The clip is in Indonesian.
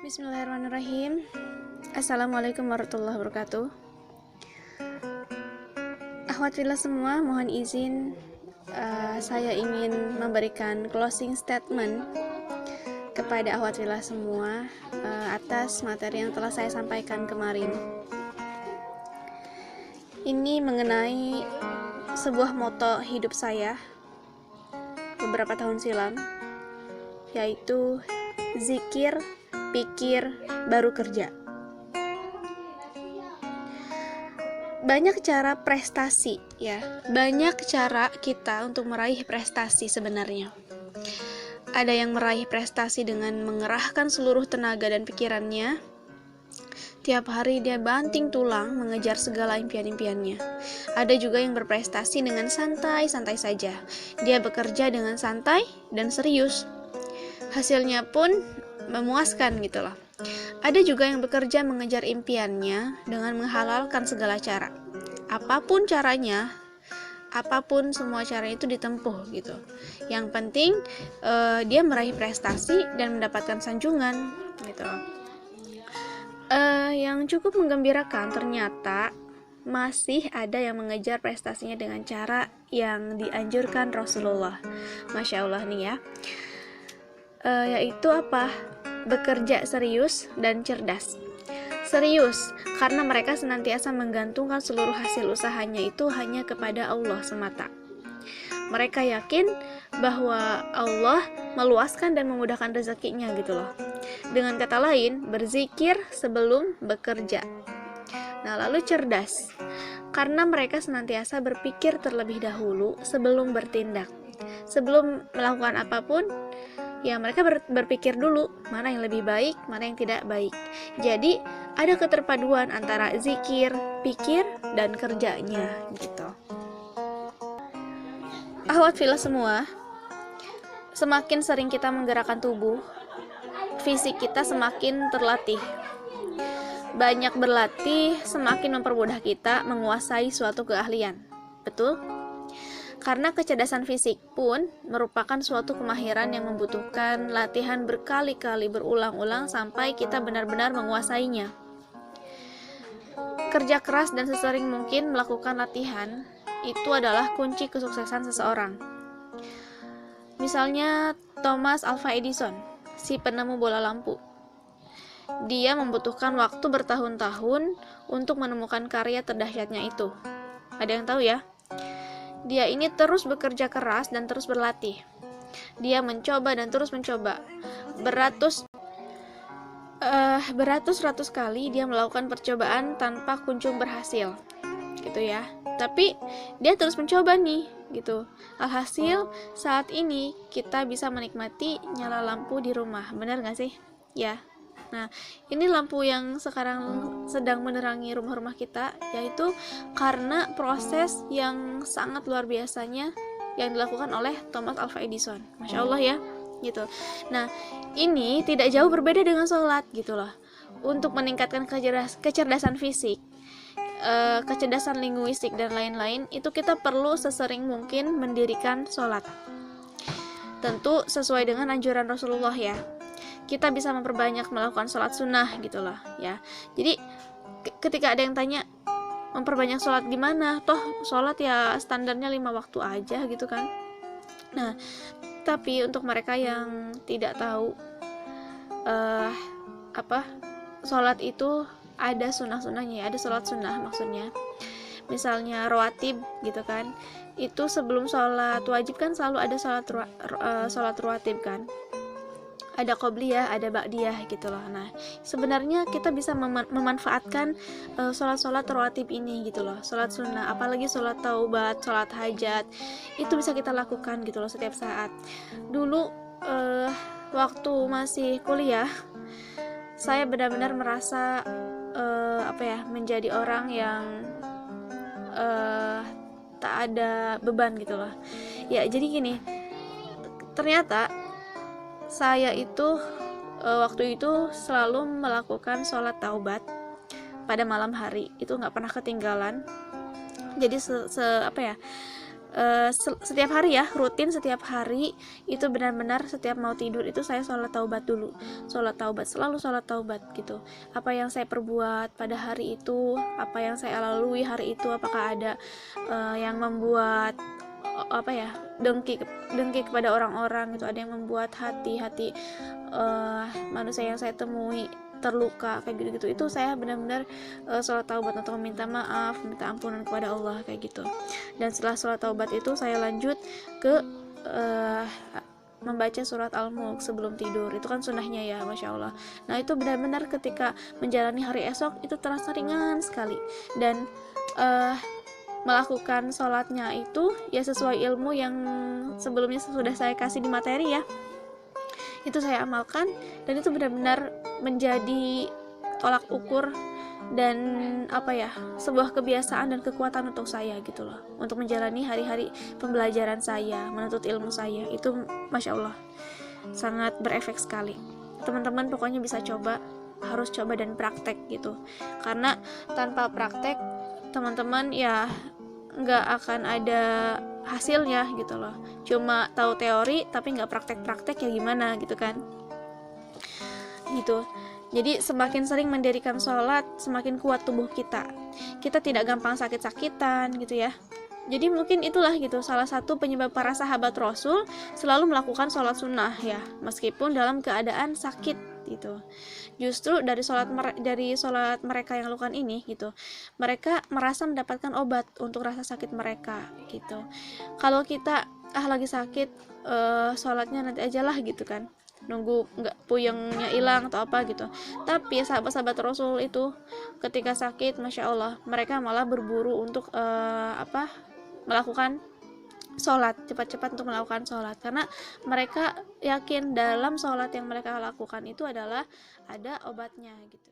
Bismillahirrahmanirrahim. Assalamualaikum warahmatullahi wabarakatuh. Akhwat fillah semua, mohon izin saya ingin memberikan closing statement kepada akhwat fillah semua atas materi yang telah saya sampaikan kemarin. Ini mengenai sebuah moto hidup saya beberapa tahun silam, yaitu zikir, pikir, baru kerja. Banyak cara prestasi, ya. Banyak cara kita untuk meraih prestasi sebenarnya. Ada yang meraih prestasi dengan mengerahkan seluruh tenaga dan pikirannya. Tiap hari dia banting tulang mengejar segala impian-impiannya. Ada juga yang berprestasi dengan santai-santai saja. Dia bekerja dengan santai dan serius. Hasilnya pun memuaskan gitu loh. Ada juga yang bekerja mengejar impiannya dengan menghalalkan segala cara. Apapun caranya, apapun semua cara itu ditempuh gitu. Yang penting dia meraih prestasi dan mendapatkan sanjungan gitu. Yang cukup menggembirakan ternyata masih ada yang mengejar prestasinya dengan cara yang dianjurkan Rasulullah. Masya Allah nih ya. Yaitu apa? Bekerja serius dan cerdas. Serius, karena mereka senantiasa menggantungkan seluruh hasil usahanya itu hanya kepada Allah semata. Mereka yakin bahwa Allah meluaskan dan memudahkan rezekinya gitu loh. Dengan kata lain, berzikir sebelum bekerja. Nah, lalu cerdas, karena mereka senantiasa berpikir terlebih dahulu sebelum bertindak. Sebelum melakukan apapun, ya mereka berpikir dulu mana yang lebih baik, mana yang tidak baik. Jadi ada keterpaduan antara zikir, pikir, dan kerjanya gitu. Akhwat fillah semua, semakin sering kita menggerakkan tubuh, fisik kita semakin terlatih. Banyak berlatih semakin mempermudah kita menguasai suatu keahlian. Betul? Karena kecerdasan fisik pun merupakan suatu kemahiran yang membutuhkan latihan berkali-kali berulang-ulang sampai kita benar-benar menguasainya. Kerja keras dan sesering mungkin melakukan latihan itu adalah kunci kesuksesan seseorang. Misalnya Thomas Alva Edison, si penemu bola lampu. Dia membutuhkan waktu bertahun-tahun untuk menemukan karya terdahsyatnya itu. Ada yang tahu ya? Dia ini terus bekerja keras dan terus berlatih. Dia mencoba dan terus mencoba. Beratus-ratus kali dia melakukan percobaan tanpa kunjung berhasil. Gitu ya. Tapi dia terus mencoba nih, gitu. Alhasil saat ini kita bisa menikmati nyala lampu di rumah. Benar gak sih? Ya. Nah, ini lampu yang sekarang sedang menerangi rumah-rumah kita, yaitu karena proses yang sangat luar biasanya yang dilakukan oleh Thomas Alva Edison. Masya Allah ya, gitu. Nah, ini tidak jauh berbeda dengan sholat gitu loh. Untuk meningkatkan kecerdasan fisik, kecerdasan linguistik dan lain-lain, itu kita perlu sesering mungkin mendirikan sholat. Tentu sesuai dengan anjuran Rasulullah ya. Kita bisa memperbanyak melakukan sholat sunnah gitu loh ya. Jadi ketika ada yang tanya memperbanyak sholat gimana, toh sholat ya standarnya 5 waktu aja gitu kan. Nah, tapi untuk mereka yang tidak tahu sholat itu ada sunnah-sunnahnya, ada sholat sunnah maksudnya. Misalnya rawatib gitu kan, itu sebelum sholat wajib kan selalu ada sholat rawatib kan. Ada qobliyah, ada ba'diyah gitu loh. Nah, sebenarnya kita bisa memanfaatkan sholat-sholat rawatib ini gitu loh. Sholat sunnah, apalagi sholat taubat, sholat hajat, itu bisa kita lakukan gitu loh setiap saat. Dulu waktu masih kuliah, saya benar-benar merasa menjadi orang yang tak ada beban gitu loh. Ya, jadi gini, ternyata saya itu waktu itu selalu melakukan sholat taubat pada malam hari, itu nggak pernah ketinggalan. Jadi setiap hari ya, rutin setiap hari itu benar-benar setiap mau tidur itu saya sholat taubat dulu, sholat taubat, selalu sholat taubat gitu. Apa yang saya perbuat pada hari itu, apa yang saya lalui hari itu, apakah ada yang membuat apa ya, dengki kepada orang-orang gitu, ada yang membuat hati manusia yang saya temui terluka kayak gitu-gitu, itu saya benar-benar sholat taubat untuk meminta maaf, minta ampunan kepada Allah kayak gitu. Dan setelah sholat taubat itu saya lanjut ke membaca surat Al-Mulk sebelum tidur. Itu kan sunnahnya ya, Masya Allah. Nah itu benar-benar ketika menjalani hari esok itu terasa ringan sekali. Dan melakukan sholatnya itu ya sesuai ilmu yang sebelumnya sudah saya kasih di materi ya, itu saya amalkan, dan itu benar-benar menjadi tolak ukur dan apa ya, sebuah kebiasaan dan kekuatan untuk saya gitu loh, untuk menjalani hari-hari pembelajaran saya, menuntut ilmu saya. Itu Masya Allah sangat berefek sekali. Teman-teman pokoknya bisa coba, harus coba dan praktek gitu, karena tanpa praktek teman-teman ya nggak akan ada hasilnya gitu loh. Cuma tahu teori tapi nggak praktek-praktek ya gimana gitu kan, gitu. Jadi semakin sering mendirikan sholat, semakin kuat tubuh kita tidak gampang sakit-sakitan gitu ya. Jadi mungkin itulah gitu salah satu penyebab para sahabat Rasul selalu melakukan sholat sunnah ya, meskipun dalam keadaan sakit gitu. Justru dari sholat mereka yang lakukan ini gitu, mereka merasa mendapatkan obat untuk rasa sakit mereka gitu. Kalau kita lagi sakit, sholatnya nanti aja lah gitu kan, nunggu nggak puyengnya hilang atau apa gitu. Tapi sahabat-sahabat Rasul itu ketika sakit, Masya Allah, mereka malah berburu untuk melakukan sholat, cepat-cepat untuk melakukan sholat, karena mereka yakin dalam sholat yang mereka lakukan itu adalah ada obatnya gitu.